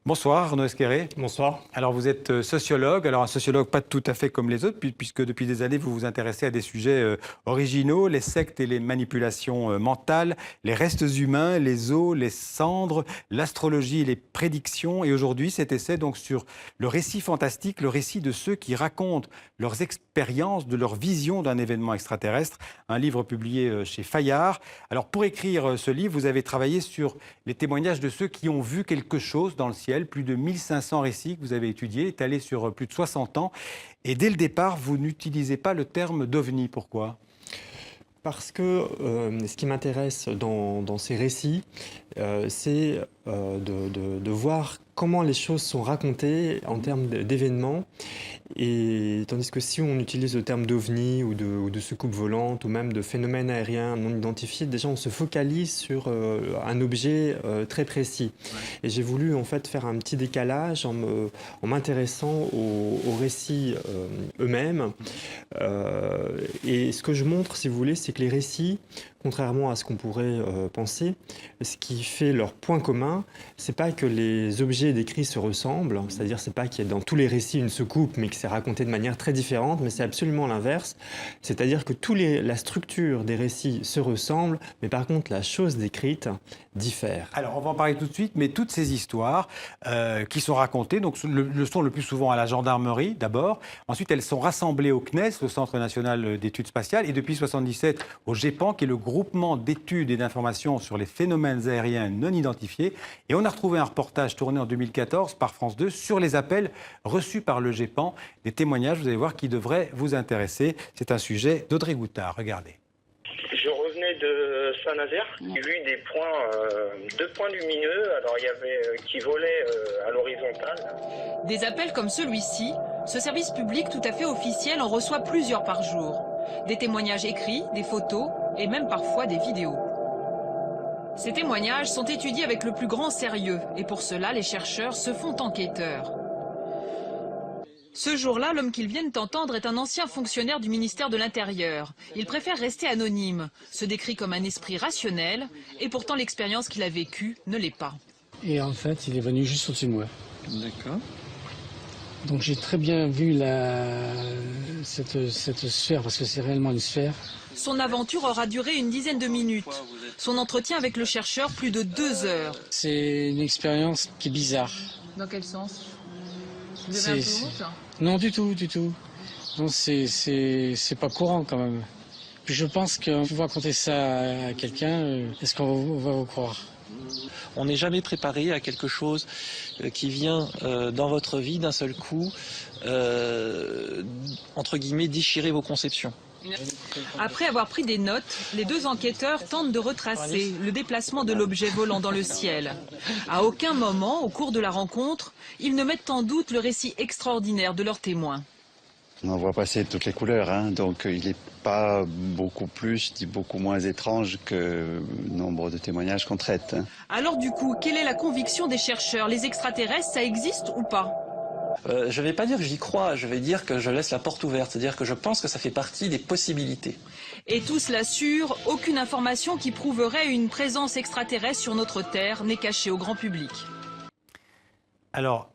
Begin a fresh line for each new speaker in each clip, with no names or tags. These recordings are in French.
Bonsoir Arnaud Esquerré.
Bonsoir.
Alors vous êtes sociologue, alors un sociologue pas tout à fait comme les autres, puisque depuis des années vous vous intéressez à des sujets originaux, les sectes et les manipulations mentales, les restes humains, les os, les cendres, l'astrologie et les prédictions. Et aujourd'hui cet essai donc sur le récit fantastique, le récit de ceux qui racontent leurs expériences, de leur vision d'un événement extraterrestre, un livre publié chez Fayard. Alors pour écrire ce livre, vous avez travaillé sur les témoignages de ceux qui ont vu quelque chose dans le ciel. Plus de 1500 récits que vous avez étudiés, étalés sur plus de 60 ans. Et dès le départ, vous n'utilisez pas le terme d'OVNI. Pourquoi ?
Parce que ce qui m'intéresse dans ces récits, c'est de voir comment les choses sont racontées en termes d'événements. Et tandis que si on utilise le terme d'OVNI ou de soucoupe volante ou même de phénomène aérien non identifié, déjà on se focalise sur un objet très précis. Ouais. Et j'ai voulu en fait faire un petit décalage en m'intéressant aux récits eux-mêmes. Et ce que je montre, si vous voulez, c'est que les récits, contrairement à ce qu'on pourrait penser, ce qui fait leur point commun, c'est pas que les objets décrits se ressemblent, c'est-à-dire c'est pas qu'il y a dans tous les récits une soucoupe, mais que c'est raconté de manière très différente, mais c'est absolument l'inverse. C'est-à-dire que la structure des récits se ressemble, mais par contre la chose décrite diffère.
Alors on va en parler tout de suite, mais toutes ces histoires qui sont racontées, donc le sont le plus souvent à la gendarmerie d'abord, ensuite elles sont rassemblées au CNES, le Centre national d'études spatiales, et depuis 1977 au GEPAN, qui est le groupement d'études et d'informations sur les phénomènes aériens non identifiés. Et on a retrouvé un reportage tourné en 2014 par France 2 sur les appels reçus par le GEPAN, des témoignages, vous allez voir, qui devraient vous intéresser. C'est un sujet d'Audrey Goutard. Regardez.
Je revenais de Saint-Nazaire, j'ai vu deux points lumineux, alors il y avait qui volaient à l'horizontale.
Des appels comme celui-ci, ce service public tout à fait officiel en reçoit plusieurs par jour. Des témoignages écrits, des photos et même parfois des vidéos. Ces témoignages sont étudiés avec le plus grand sérieux et pour cela les chercheurs se font enquêteurs. Ce jour-là, l'homme qu'ils viennent entendre est un ancien fonctionnaire du ministère de l'Intérieur. Il préfère rester anonyme, se décrit comme un esprit rationnel, et pourtant l'expérience qu'il a vécue ne l'est pas.
Et en fait, il est venu juste au-dessus de moi.
D'accord.
Donc j'ai très bien vu cette sphère, parce que c'est réellement une sphère.
Son aventure aura duré une dizaine de minutes. Son entretien avec le chercheur, plus de 2 heures.
C'est une expérience qui est bizarre.
Dans quel sens ? Vous avez un peu honte ?
Non, du tout. Non, c'est pas courant quand même. Puis je pense que vous raconter ça à quelqu'un, est-ce qu'on va vous croire ?
On n'est jamais préparé à quelque chose qui vient dans votre vie d'un seul coup, entre guillemets, déchirer vos conceptions.
Après avoir pris des notes, les deux enquêteurs tentent de retracer le déplacement de l'objet volant dans le ciel. À aucun moment, au cours de la rencontre, ils ne mettent en doute le récit extraordinaire de leurs témoins.
On en voit passer toutes les couleurs, hein, donc il n'est pas beaucoup plus, ni beaucoup moins étrange que le nombre de témoignages qu'on traite. Hein.
Alors du coup, quelle est la conviction des chercheurs? Les extraterrestres, ça existe ou pas?
Je ne vais pas dire que j'y crois, je vais dire que je laisse la porte ouverte, c'est-à-dire que je pense que ça fait partie des possibilités.
Et tous l'assurent, aucune information qui prouverait une présence extraterrestre sur notre Terre n'est cachée au grand public.
Alors,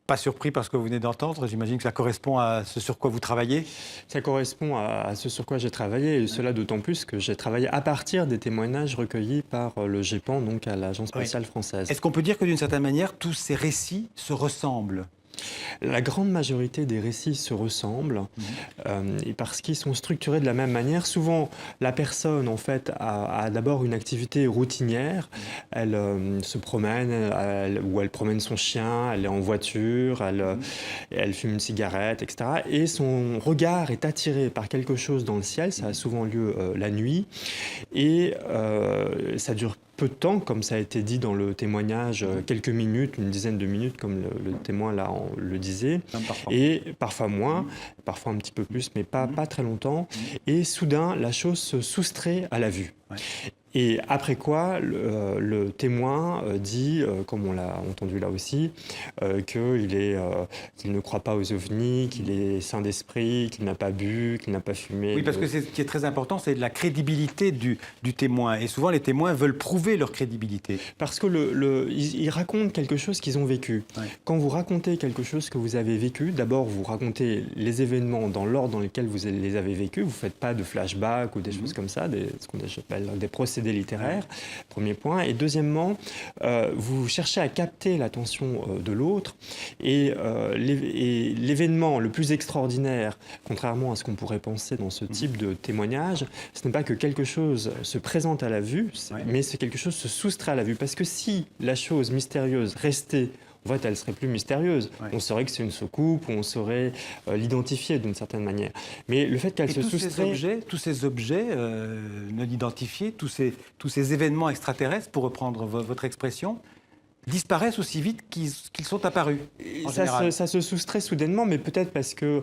pas surpris par ce que vous venez d'entendre, j'imagine que ça correspond à ce sur quoi vous travaillez?
Ça correspond à ce sur quoi j'ai travaillé, et cela d'autant plus que j'ai travaillé à partir des témoignages recueillis par le GEPAN, donc à l'Agence spatiale française.
Est-ce qu'on peut dire que d'une certaine manière, tous ces récits se ressemblent?
La grande majorité des récits se ressemblent et parce qu'ils sont structurés de la même manière. Souvent, la personne en fait a d'abord une activité routinière. Elle se promène ou elle promène son chien, elle est en voiture, elle fume une cigarette, etc. Et son regard est attiré par quelque chose dans le ciel. Ça a souvent lieu la nuit et ça dure peu de temps, comme ça a été dit dans le témoignage, quelques minutes, une dizaine de minutes, comme le témoin là le disait, et parfois moins, parfois un petit peu plus, mais pas très longtemps. Et soudain, la chose se soustrait à la vue. Et après quoi, le témoin dit, comme on l'a entendu là aussi, qu'il ne croit pas aux ovnis, qu'il est sain d'esprit, qu'il n'a pas bu, qu'il n'a pas fumé.
Oui, parce que ce qui est très important, c'est la crédibilité du témoin. Et souvent, les témoins veulent prouver leur crédibilité.
Parce que ils racontent quelque chose qu'ils ont vécu. Ouais. Quand vous racontez quelque chose que vous avez vécu, d'abord, vous racontez les événements dans l'ordre dans lequel vous les avez vécus. Vous ne faites pas de flashback ou des choses comme ça, ce qu'on appelle des procédés littéraires, premier point. Et deuxièmement, vous cherchez à capter l'attention de l'autre. Et l'événement le plus extraordinaire, contrairement à ce qu'on pourrait penser dans ce type de témoignage, ce n'est pas que quelque chose se présente à la vue, mais c'est quelque chose se soustrait à la vue. Parce que si la chose mystérieuse restait, en fait, elle serait plus mystérieuse. Ouais. On saurait que c'est une soucoupe, ou on saurait l'identifier d'une certaine manière. Mais le fait qu'elle se soustrait...
Tous ces objets non identifiés, tous ces événements extraterrestres, pour reprendre votre expression, disparaissent aussi vite qu'ils sont apparus.
Ça se soustrait soudainement, mais peut-être parce que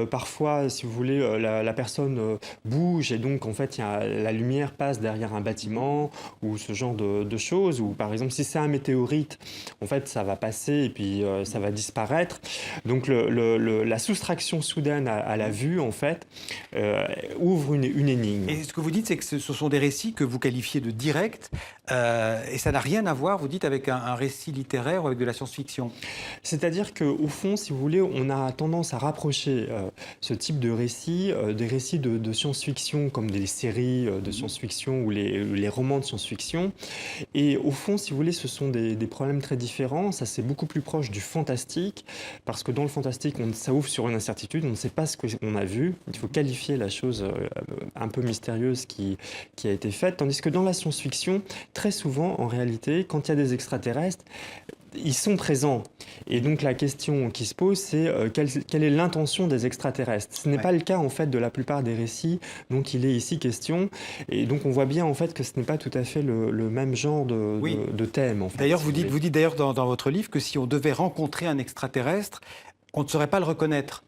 parfois, si vous voulez, la personne bouge et donc en fait la lumière passe derrière un bâtiment ou ce genre de choses. Ou par exemple, si c'est un météorite, en fait, ça va passer et puis ça va disparaître. Donc la soustraction soudaine à la vue, en fait, ouvre une énigme.
Et ce que vous dites, c'est que ce sont des récits que vous qualifiez de directs et ça n'a rien à voir, vous dites, avec un récit littéraire ou avec de la science-fiction.
C'est-à-dire qu'au fond, si vous voulez, on a tendance à rapprocher ce type de récits des récits de science-fiction, comme des séries de science-fiction ou les romans de science-fiction. Et au fond, si vous voulez, ce sont des problèmes très différents. Ça, c'est beaucoup plus proche du fantastique, parce que dans le fantastique, ça ouvre sur une incertitude, on ne sait pas ce qu'on a vu. Il faut qualifier la chose un peu mystérieuse qui a été faite. Tandis que dans la science-fiction, très souvent, en réalité, quand il y a des extraterrestres, ils sont présents. Et donc la question qui se pose, c'est quelle est l'intention des extraterrestres. Ce n'est pas le cas en fait de la plupart des récits dont il est ici question. Et donc on voit bien en fait que ce n'est pas tout à fait le même genre de thème. En fait,
d'ailleurs, vous dites d'ailleurs dans votre livre que si on devait rencontrer un extraterrestre, on ne saurait pas le reconnaître.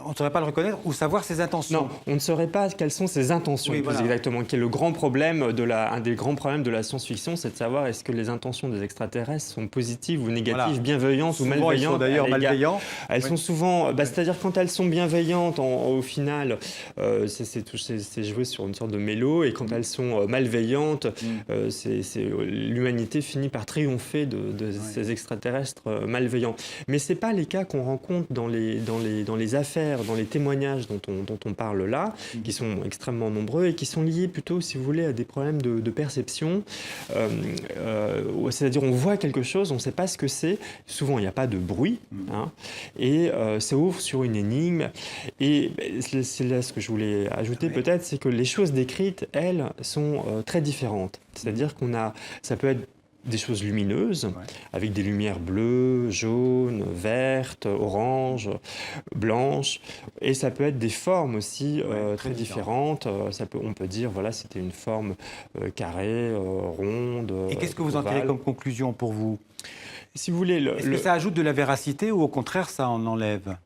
On ne saurait pas le reconnaître ou savoir ses intentions.
Non, on ne saurait pas quelles sont ses intentions, plus exactement. Qui est le grand problème un des grands problèmes de la science-fiction, c'est de savoir est-ce que les intentions des extraterrestres sont positives ou négatives, bienveillantes ou malveillantes.
Ils sont d'ailleurs malveillants.
Elles sont souvent, c'est-à-dire quand elles sont bienveillantes, au final, c'est joué sur une sorte de mélo, et quand elles sont malveillantes, l'humanité finit par triompher de ces extraterrestres malveillants. Mais c'est pas les cas qu'on rencontre dans les affaires, dans les témoignages dont on parle là, qui sont extrêmement nombreux et qui sont liés plutôt, si vous voulez, à des problèmes de perception. C'est-à-dire, on voit quelque chose, on ne sait pas ce que c'est. Souvent, il n'y a pas de bruit. Et ça ouvre sur une énigme. Et c'est là ce que je voulais ajouter peut-être, c'est que les choses décrites, elles, sont très différentes. C'est-à-dire ça peut être des choses lumineuses, avec des lumières bleues, jaunes, vertes, oranges, blanches. Et ça peut être des formes aussi très différentes. On peut dire, voilà, c'était une forme carrée, ronde.
Et qu'est-ce que vous en tirez comme conclusion pour vous ?
Si vous voulez,
est-ce que ça ajoute de la véracité ou au contraire, ça en enlève ?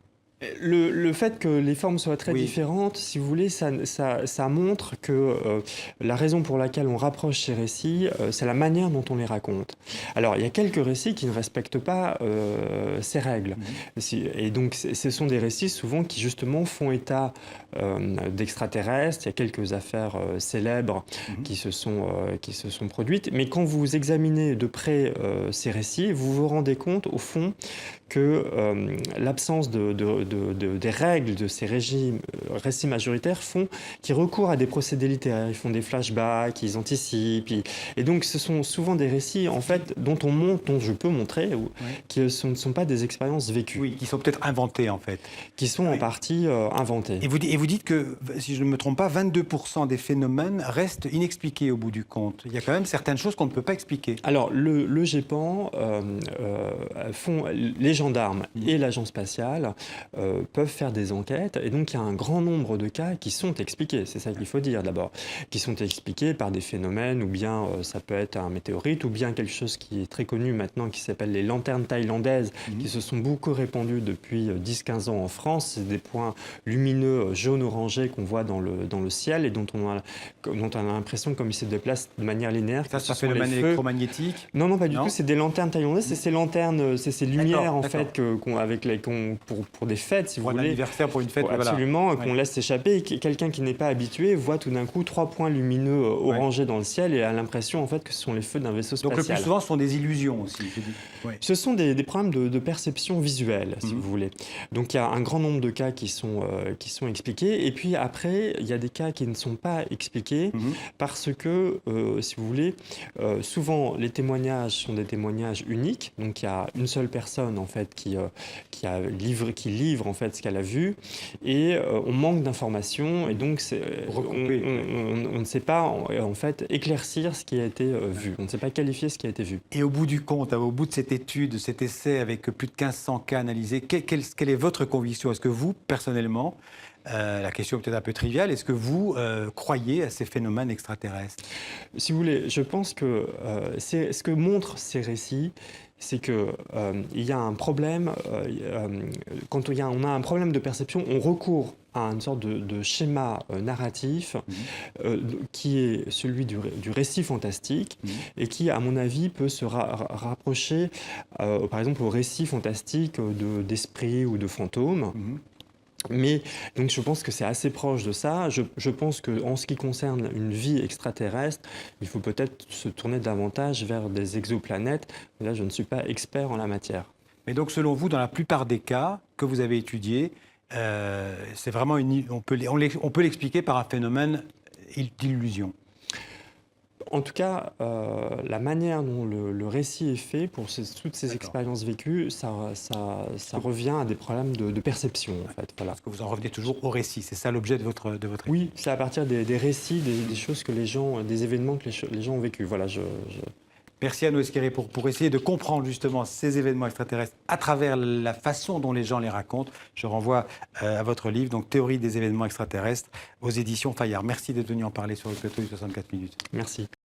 Le fait que les formes soient très différentes, si vous voulez, ça montre que la raison pour laquelle on rapproche ces récits, c'est la manière dont on les raconte. Alors, il y a quelques récits qui ne respectent pas ces règles. Et donc, ce sont des récits souvent qui, justement, font état d'extraterrestres. Il y a quelques affaires célèbres qui se sont produites. Mais quand vous examinez de près ces récits, vous vous rendez compte, au fond, que l'absence des règles de ces récits majoritaires font qu'ils recourent à des procédés littéraires. Ils font des flashbacks, ils anticipent. Et donc, ce sont souvent des récits, en fait, dont je peux montrer, qui ne sont pas des expériences vécues.
Oui, qui sont peut-être inventées, en fait.
Qui sont en partie inventées.
Et vous dites que, si je ne me trompe pas, 22% des phénomènes restent inexpliqués au bout du compte. Il y a quand même certaines choses qu'on ne peut pas expliquer.
Alors, le GEPAN les gendarmes et l'agence spatiale peuvent faire des enquêtes. Et donc, il y a un grand nombre de cas qui sont expliqués. C'est ça qu'il faut dire d'abord. Qui sont expliqués par des phénomènes, ou bien ça peut être un météorite, ou bien quelque chose qui est très connu maintenant, qui s'appelle les lanternes thaïlandaises, qui se sont beaucoup répandues depuis 10-15 ans en France. C'est des points lumineux jaune-orangé qu'on voit dans le ciel et dont on a l'impression comme ils se déplacent de manière linéaire.
Ça, c'est un phénomène électromagnétique?
Non, pas du
Non.
tout. C'est des lanternes thaïlandaises. C'est ces lanternes, c'est ces lumières en
d'accord.
fait pour des fêtes, si vous
Pour un
voulez.
anniversaire, pour une fête, voilà.
Absolument,
Ouais.
qu'on laisse s'échapper. Et quelqu'un qui n'est pas habitué voit tout d'un coup 3 points lumineux orangés dans le ciel et a l'impression en fait que ce sont les feux d'un vaisseau
Donc
spatial.
le plus souvent, ce sont des illusions aussi. Ouais.
Ce sont des problèmes de perception visuelle, si
Mhm.
vous voulez. Donc il y a un grand nombre de cas qui sont expliqués. Et puis après, il y a des cas qui ne sont pas expliqués
Mhm.
parce que, si vous voulez, souvent les témoignages sont des témoignages uniques. Donc il y a une seule personne en fait qui livre en fait ce qu'elle a vu. Et on manque d'informations. Et donc on ne sait pas en fait éclaircir ce qui a été vu. On ne sait pas qualifier ce qui a été vu.
Et au bout du compte, au bout de cette étude, de cet essai avec plus de 1500 cas analysés, quelle est votre conviction? Est-ce que vous, personnellement, la question est peut-être un peu triviale, est-ce que vous croyez à ces phénomènes extraterrestres?
Si vous voulez, je pense que ce que montrent ces récits, c'est qu'il y a un problème, quand on a un problème de perception, on recourt à une sorte de schéma narratif qui est celui du récit fantastique et qui, à mon avis, peut se rapprocher, par exemple, au récit fantastique d'esprits ou de fantômes. Mais donc je pense que c'est assez proche de ça. Je pense qu'en ce qui concerne une vie extraterrestre, il faut peut-être se tourner davantage vers des exoplanètes. Là, je ne suis pas expert en la matière.
Mais donc, selon vous, dans la plupart des cas que vous avez étudiés, c'est vraiment on peut l'expliquer par un phénomène d'illusion.
En tout cas, la manière dont le récit est fait pour toutes ces expériences vécues, ça revient à des problèmes de perception, en fait. Voilà.
Parce que vous en revenez toujours au récit, c'est ça l'objet de votre étude.
Oui, c'est à partir des récits, des choses que des événements que les gens ont vécus. Voilà,
Merci Anno Esqueré pour essayer de comprendre justement ces événements extraterrestres à travers la façon dont les gens les racontent. Je renvoie à votre livre, donc Théorie des événements extraterrestres, aux éditions Fayard. Merci d'être venu en parler sur le plateau du 64 minutes.
Merci.